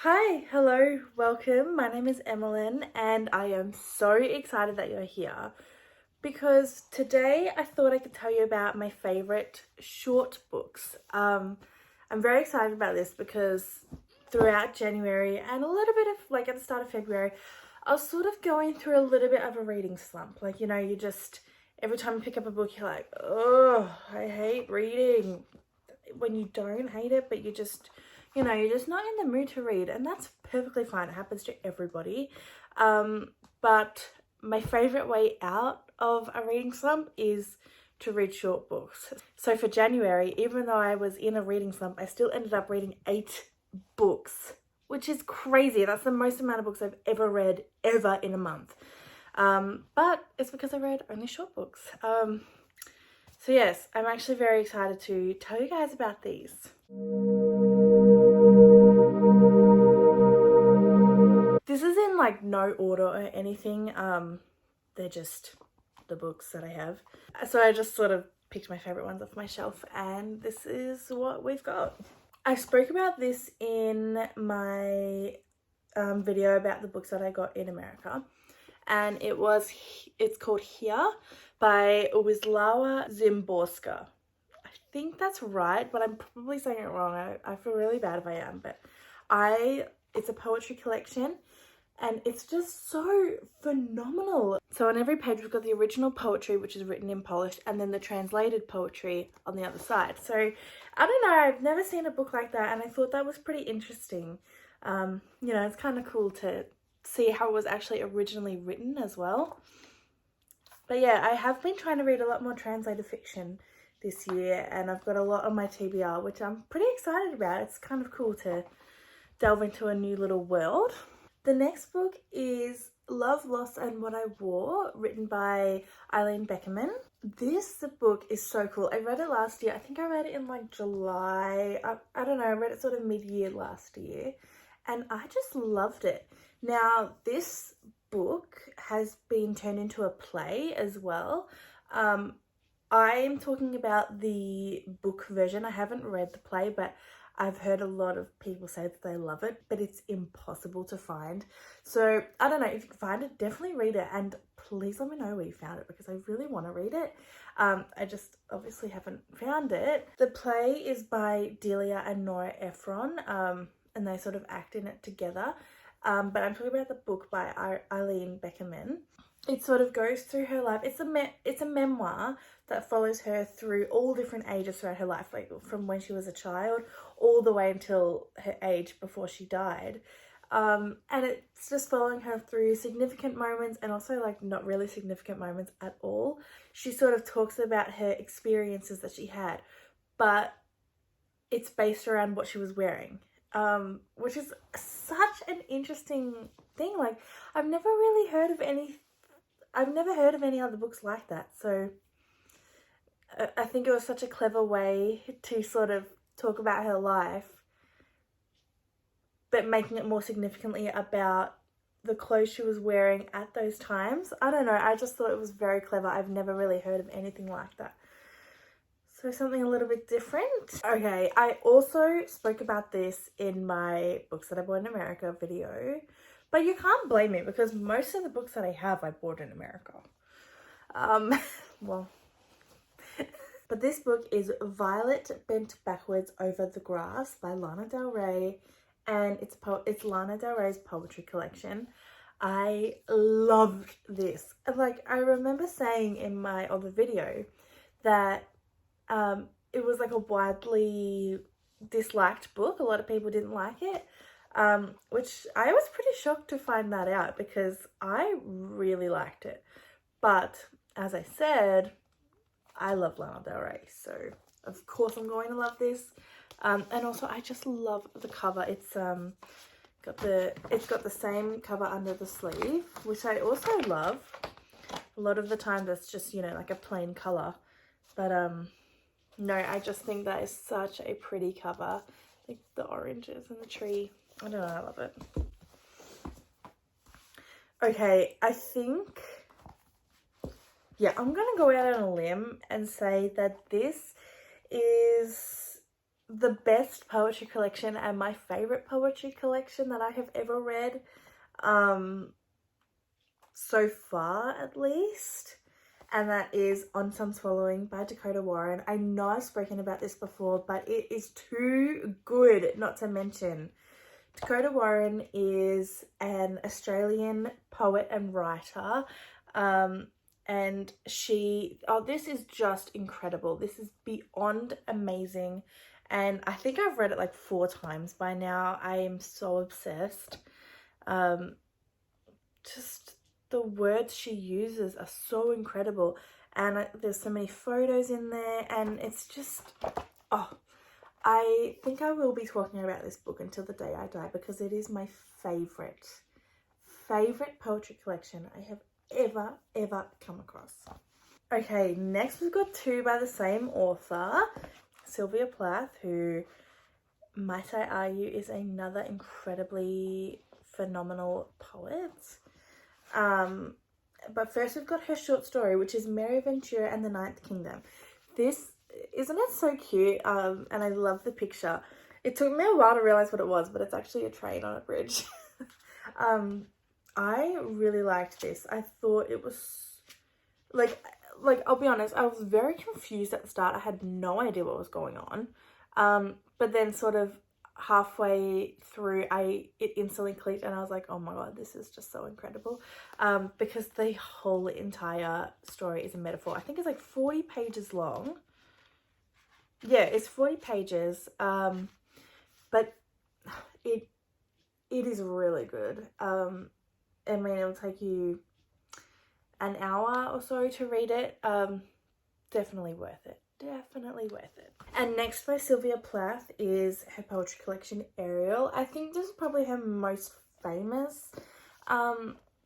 Hi, hello, welcome. My name is Emmeline and I am so excited that you're here because today I thought I could tell you about my favorite short books. I'm very excited about this because throughout January and a little bit of like at the start of February, I was sort of going through a little bit of a reading slump. Like, you just, every time you pick up a book, you're like, oh, I hate reading. When you don't hate it, but you're just not in the mood to read, and that's perfectly fine. It happens to everybody. But my favorite way out of a reading slump is to read short books. So for January, even though I was in a reading slump, I still ended up reading 8 books, which is crazy. That's the most amount of books I've ever read ever in a month. But it's because I read only short books. So yes, I'm actually very excited to tell you guys about these. This is in like no order or anything. They're just the books that I have. So I just sort of picked my favorite ones off my shelf and this is what we've got. I spoke about this in my video about the books that I got in America. And it's called Here by Wislawa Szymborksa. I think that's right, but I'm probably saying it wrong. I feel really bad if I am, but it's a poetry collection and it's just so phenomenal. So on every page we've got the original poetry, which is written in Polish, and then the translated poetry on the other side. So I don't know, I've never seen a book like that and I thought that was pretty interesting. It's kind of cool to see how it was actually originally written as well. But yeah, I have been trying to read a lot more translated fiction this year and I've got a lot on my TBR, which I'm pretty excited about. It's kind of cool to delve into a new little world. The next book is Love, Loss and What I Wore, written by Illene Beckerman. This book is so cool. I read it last year. I think I read it in like July. I don't know, I read it sort of mid-year last year and I just loved it. Now, this book has been turned into a play as well. I am talking about the book version. I haven't read the play, but I've heard a lot of people say that they love it, but it's impossible to find. So, I don't know, if you can find it, definitely read it, and please let me know where you found it, because I really want to read it. I just obviously haven't found it. The play is by Delia and Nora Ephron, and they sort of act in it together. But I'm talking about the book by Illene Beckerman. It sort of goes through her life. It's a memoir that follows her through all different ages throughout her life, like from when she was a child all the way until her age before she died. And it's just following her through significant moments and also like not really significant moments at all. She sort of talks about her experiences that she had, but it's based around what she was wearing. Which is such an interesting thing. Like, I've never heard of any other books like that. So I think it was such a clever way to sort of talk about her life, but making it more significantly about the clothes she was wearing at those times. I don't know, I just thought it was very clever. I've never really heard of anything like that. So something a little bit different. Okay, I also spoke about this in my books that I bought in America video, but you can't blame me because most of the books that I have I bought in America. Well, but this book is Violet Bent Backwards Over the Grass by Lana Del Rey, and it's Lana Del Rey's poetry collection. I loved this. Like, I remember saying in my other video that it was like a widely disliked book. A lot of people didn't like it, which I was pretty shocked to find that out because I really liked it. But as I said, I love Lana Del Rey, so of course I'm going to love this. And also I just love the cover. It's got the same cover under the sleeve, which I also love. A lot of the time that's just, like a plain color, but no, I just think that is such a pretty cover. Like the oranges and the tree. I don't know, I love it. Okay, I think, yeah, I'm going to go out on a limb and say that this is the best poetry collection and my favorite poetry collection that I have ever read, so far at least, and that is On Some Swallowing by Dakota Warren. I know I've spoken about this before, but it is too good not to mention. Dakota Warren is an Australian poet and writer, and this is just incredible. This is beyond amazing, and I think I've read it like 4 times by now. I am so obsessed. Just the words she uses are so incredible, and there's so many photos in there, and it's just, oh, I think I will be talking about this book until the day I die, because it is my favorite poetry collection I have ever come across. Okay, next we've got 2 by the same author, Sylvia Plath, who, might I argue, is another incredibly phenomenal poet. But first we've got her short story, which is Mary Ventura and the Ninth Kingdom. This, isn't it so cute? And I love the picture. It took me a while to realize what it was, but it's actually a train on a bridge. I really liked this. I thought it was like I'll be honest, I was very confused at the start. I had no idea what was going on. But then sort of halfway through, it instantly clicked, and I was like, oh my god, this is just so incredible. Because the whole entire story is a metaphor. I think it's like 40 pages long. Yeah, it's 40 pages. But it is really good. I mean, it'll take you an hour or so to read it. Definitely worth it. Definitely worth it. And next by Sylvia Plath is her poetry collection, Ariel. I think this is probably her most famous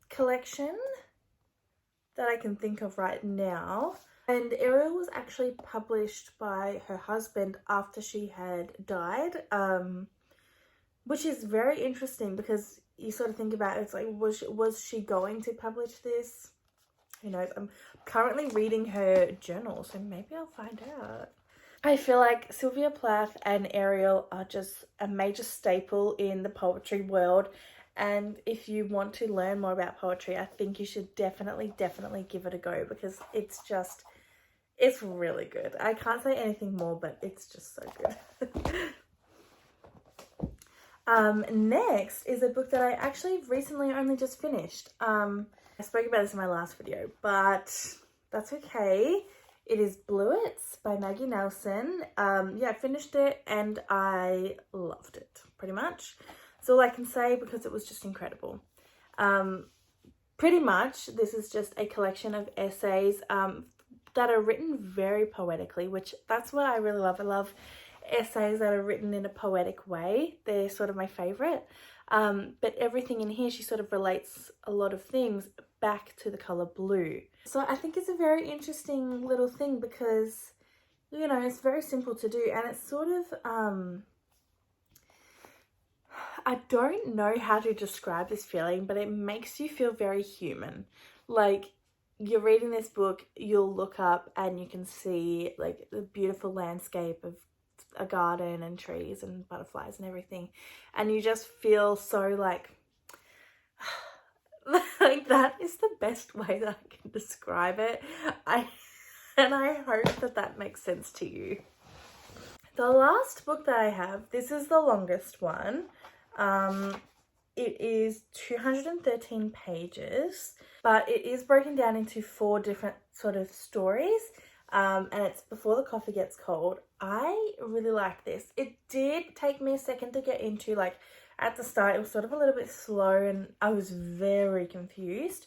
collection that I can think of right now. And Ariel was actually published by her husband after she had died, which is very interesting, because you sort of think about it, it's like, was she going to publish this? Who knows? I'm currently reading her journal, so maybe I'll find out. I feel like Sylvia Plath and Ariel are just a major staple in the poetry world, and if you want to learn more about poetry, I think you should definitely give it a go, because it's really good. I can't say anything more, but it's just so good. Next is a book that I actually recently only just finished. I spoke about this in my last video, but that's okay. It is Bluets by Maggie Nelson. Yeah, I finished it and I loved it, pretty much. That's all I can say, because it was just incredible. Pretty much, this is just a collection of essays that are written very poetically, which that's what I really love. I love essays that are written in a poetic way. They're sort of my favorite. But everything in here, she sort of relates a lot of things back to the color blue. So I think it's a very interesting little thing, because, you know, it's very simple to do, and it's sort of, I don't know how to describe this feeling, but it makes you feel very human. Like, you're reading this book, you'll look up and you can see like the beautiful landscape of a garden and trees and butterflies and everything, and you just feel so like like that is the best way that I can describe it. I hope that makes sense to you. The last book that I have, this is the longest one. It is 213 pages, but it is broken down into 4 different sort of stories. And it's Before the Coffee Gets Cold. I really like this. It did take me a second to get into. Like, at the start, it was sort of a little bit slow and I was very confused.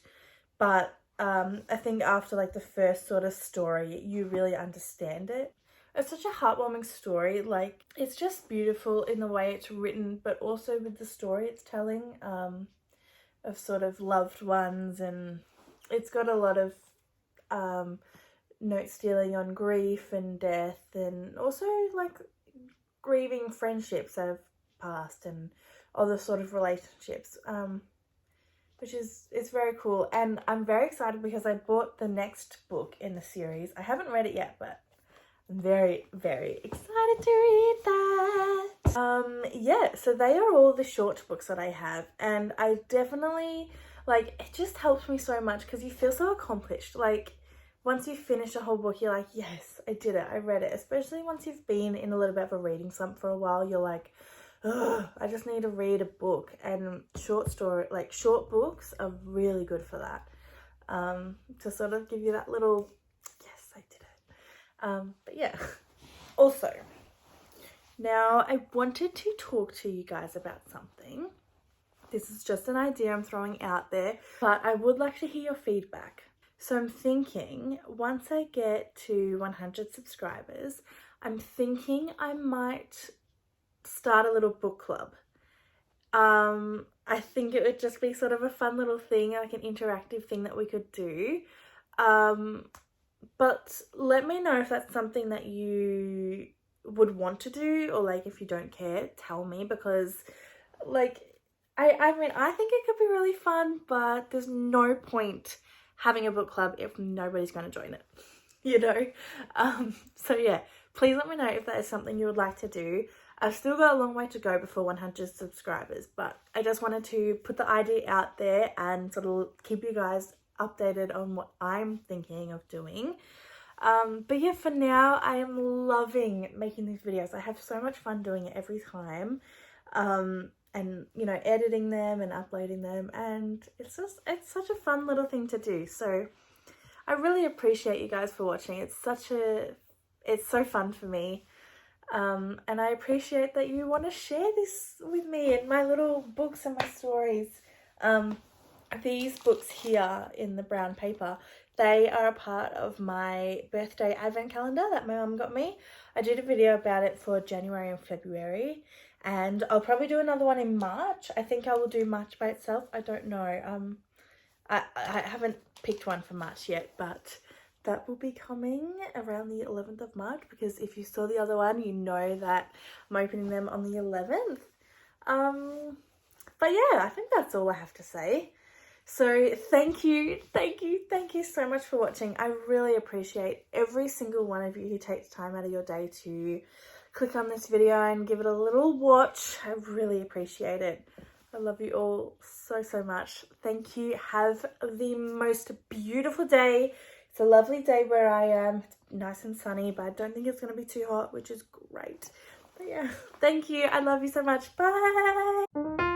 But I think after like the first sort of story, you really understand it. It's such a heartwarming story. Like, it's just beautiful in the way it's written, but also with the story it's telling of sort of loved ones, and it's got a lot of note stealing on grief and death, and also like grieving friendships that have passed and other sort of relationships, which is, it's very cool. And I'm very excited because I bought the next book in the series. I haven't read it yet, but I'm very, very excited to read that. Yeah, so they are all the short books that I have, and I definitely, like, it just helps me so much because you feel so accomplished. Like, once you finish a whole book, you're like, yes, I did it, I read it. Especially once you've been in a little bit of a reading slump for a while, you're like, ugh, I just need to read a book. And short books are really good for that. To sort of give you that little, yes, I did it. But yeah, also, now I wanted to talk to you guys about something. This is just an idea I'm throwing out there, but I would like to hear your feedback. So I'm thinking once I get to 100 subscribers, I'm thinking I might start a little book club. I think it would just be sort of a fun little thing, like an interactive thing that we could do. But let me know if that's something that you would want to do, or like if you don't care, tell me, because like I mean I think it could be really fun, but there's no point having a book club if nobody's going to join it, you know. So yeah, please let me know if that is something you would like to do. I've still got a long way to go before 100 subscribers, but I just wanted to put the idea out there and sort of keep you guys updated on what I'm thinking of doing. But yeah, for now, I am loving making these videos. I have so much fun doing it every time. And, you know, editing them and uploading them. And it's such a fun little thing to do. So I really appreciate you guys for watching. It's so fun for me. And I appreciate that you want to share this with me and my little books and my stories. These books here in the brown paper, they are a part of my birthday advent calendar that my mum got me. I did a video about it for January and February, and I'll probably do another one in March. I think I will do March by itself. I don't know. I haven't picked one for March yet, but that will be coming around the 11th of March, because if you saw the other one, you know that I'm opening them on the 11th. But yeah, I think that's all I have to say. So thank you so much for watching. I really appreciate every single one of you who takes time out of your day to click on this video and give it a little watch. I really appreciate it. I love you all so, so much. Thank you. Have the most beautiful day. It's a lovely day where I am. It's nice and sunny, but I don't think it's going to be too hot, which is great. But yeah, thank you. I love you so much. Bye.